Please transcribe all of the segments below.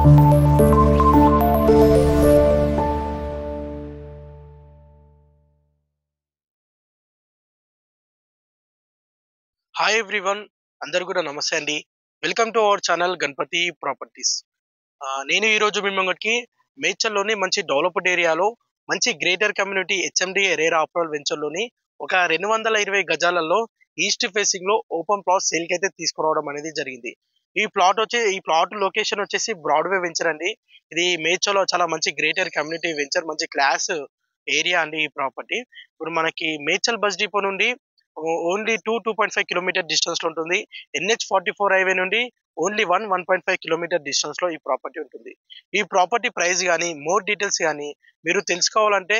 Hi everyone, అందరు కూడా నమస్తే అండి. Welcome to our channel Ganapathi properties. నేను ఈరోజు మీ ముంగటికి మేడ్చల్లోని మంచి డెవలప్డ్ ఏరియాలో మంచి greater community HMD RERA approval వెంచర్లోని ఒక 220 గజాలలో ఈస్ట్ ఫేసింగ్ లో ఓపెన్ ప్లాట్ సేల్ కి అయితే తీసుకురావడం అనేది జరిగింది. ఈ ప్లాట్ లొకేషన్ వచ్చేసి బ్రాడ్వే వెంచర్ అండి. ఇది మేడ్చల్లో చాలా మంచి గ్రేటర్ కమ్యూనిటీ వెంచర్, మంచి క్లాస్ ఏరియా అండి ఈ ప్రాపర్టీ. ఇప్పుడు మనకి మేడ్చల్ బస్ డిపో నుండి ఓన్లీ 2.5 కిలోమీటర్ డిస్టెన్స్ లో ఉంటుంది. NH44 హైవే నుండి ఓన్లీ 1.5 కిలోమీటర్ డిస్టెన్స్ లో ఈ ప్రాపర్టీ ఉంటుంది. ఈ ప్రాపర్టీ ప్రైస్ కానీ మోర్ డీటెయిల్స్ కానీ మీరు తెలుసుకోవాలంటే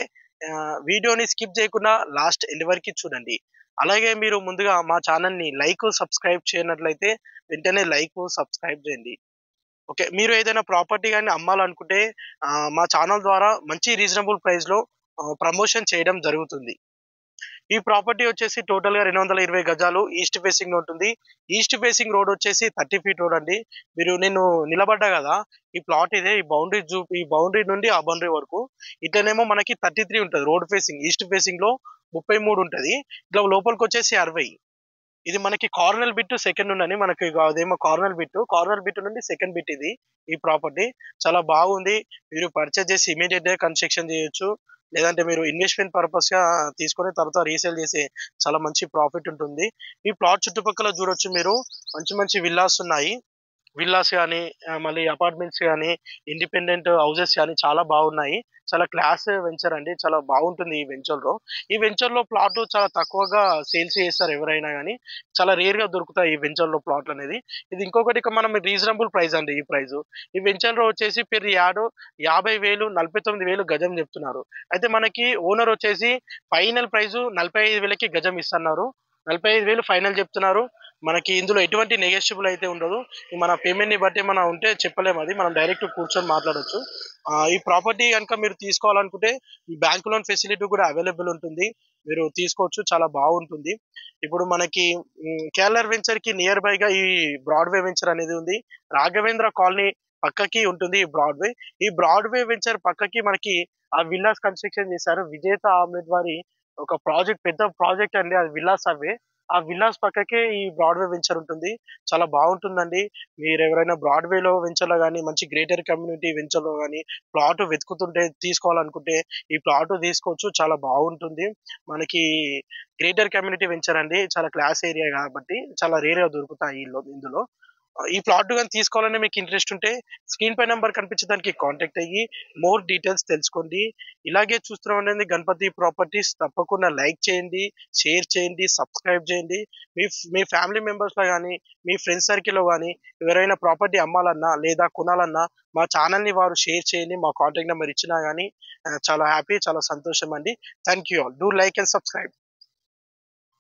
వీడియోని స్కిప్ చేయకుండా లాస్ట్ ఎండ్ వరకు చూడండి. అలాగే మీరు ముందుగా మా ఛానల్ ని సబ్స్క్రైబ్ చేయనట్లయితే వెంటనే సబ్స్క్రైబ్ చేయండి. ఓకే, మీరు ఏదైనా ప్రాపర్టీ కానీ అమ్మాలనుకుంటే మా ఛానల్ ద్వారా మంచి రీజనబుల్ ప్రైస్ లో ప్రమోషన్ చేయడం జరుగుతుంది. ఈ ప్రాపర్టీ వచ్చేసి టోటల్ గా 220 గజాలు ఈస్ట్ ఫేసింగ్ లో ఉంటుంది. ఈస్ట్ ఫేసింగ్ రోడ్ వచ్చేసి 30 ఫీట్ రోడ్ అండి. నేను నిలబడ్డా కదా, ఈ ప్లాట్ ఇదే. ఈ బౌండరీ నుండి ఆ బౌండరీ వరకు ఇట్లనేమో మనకి 33 ఉంటుంది రోడ్ ఫేసింగ్. ఈస్ట్ ఫేసింగ్ లో 33 ఉంటది. ఇట్లా లోపలికి వచ్చేసి 60. ఇది మనకి కార్నర్ బిట్ సెకండ్ ఉందని మనకి అదేమో కార్నర్ బిట్ నుండి సెకండ్ బిట్ ఇది. ఈ ప్రాపర్టీ చాలా బాగుంది. మీరు పర్చేజ్ చేసి ఇమీడియట్ గా కన్స్ట్రక్షన్ చేయొచ్చు. లేదంటే మీరు ఇన్వెస్ట్మెంట్ పర్పస్ గా తీసుకొని తర్వాత రీసేల్ చేసే చాలా మంచి ప్రాఫిట్ ఉంటుంది. ఈ ప్లాట్ చుట్టుపక్కల చూడొచ్చు మీరు, మంచి మంచి విల్లాస్ ఉన్నాయి. విల్లాస్ కానీ మళ్ళీ అపార్ట్మెంట్స్ కానీ ఇండిపెండెంట్ హౌసెస్ కానీ చాలా బాగున్నాయి. చాలా క్లాస్ వెంచర్ అండి, చాలా బాగుంటుంది ఈ వెంచర్ లో ప్లాట్ చాలా తక్కువగా సేల్స్ చేస్తారు ఎవరైనా కానీ. చాలా రేర్ గా దొరుకుతాయి ఈ వెంచర్ లో ప్లాట్లు అనేది. ఇది ఇంకొకటి మనం రీజనబుల్ ప్రైస్ అండి. ఈ వెంచర్ లో వచ్చేసి పెర్ యార్డ్ 50,000 49,000 గజం చెప్తున్నారు. అయితే మనకి ఓనర్ వచ్చేసి ఫైనల్ ప్రైస్ 45,000కి గజం ఇస్తున్నారు. 45,000 ఫైనల్ చెప్తున్నారు. మనకి ఇందులో ఎటువంటి నెగోషియబుల్ అయితే ఉండదు. మన పేమెంట్ ని బట్టి మనం ఉంటే చెప్పలేము, అది మనం డైరెక్ట్ కూర్చొని మాట్లాడొచ్చు. ఈ ప్రాపర్టీ కనుక మీరు తీసుకోవాలనుకుంటే బ్యాంక్ లోన్ ఫెసిలిటీ కూడా అవైలబుల్ ఉంటుంది. మీరు తీసుకోవచ్చు, చాలా బాగుంటుంది. ఇప్పుడు మనకి కేఎల్ఆర్ వెంచర్ కి నియర్ బై గా ఈ బ్రాడ్వే వెంచర్ అనేది ఉంది. రాఘవేంద్ర కాలనీ పక్కకి ఉంటుంది ఈ బ్రాడ్వే వెంచర్ పక్కకి మనకి ఆ విల్లాస్ కన్స్ట్రక్షన్ చేశారు. విజేత ఆమ్లెట్ వారి ఒక ప్రాజెక్ట్, పెద్ద ప్రాజెక్ట్ అండి అది. విల్లాస్ ఆ విల్లాస్ పక్కకే ఈ బ్రాడ్వే వెంచర్ ఉంటుంది. చాలా బాగుంటుందండి. మీరు ఎవరైనా బ్రాడ్వేలో వెంచర్ లో కానీ మంచి గ్రేటర్ కమ్యూనిటీ వెంచర్ లో కానీ ప్లాట్ వెతుకుతుంటే తీసుకోవాలనుకుంటే ఈ ప్లాట్ తీసుకోవచ్చు, చాలా బాగుంటుంది. మనకి గ్రేటర్ కమ్యూనిటీ వెంచర్ అండి, చాలా క్లాస్ ఏరియా కాబట్టి చాలా రేర్ గా దొరుకుతాయి ఇందులో. ఈ ప్లాట్ కానీ తీసుకోవాలని మీకు ఇంట్రెస్ట్ ఉంటే స్క్రీన్ పై నెంబర్ కనిపించడానికి కాంటాక్ట్ అయ్యి మోర్ డీటెయిల్స్ తెలుసుకోండి. ఇలాగే చూస్తున్నాం గణపతి ప్రాపర్టీస్. తప్పకుండా లైక్ చేయండి, షేర్ చేయండి, సబ్స్క్రైబ్ చేయండి. మీ ఫ్యామిలీ మెంబర్స్ లో కానీ మీ ఫ్రెండ్స్ సర్కిల్ లో కానీ ఎవరైనా ప్రాపర్టీ అమ్మాలన్నా లేదా కొనాలన్నా మా ఛానల్ ని వారు షేర్ చేయండి. మా కాంటాక్ట్ నెంబర్ ఇచ్చినా కానీ చాలా హ్యాపీ, చాలా సంతోషం అండి. Thank you all. Do like and subscribe.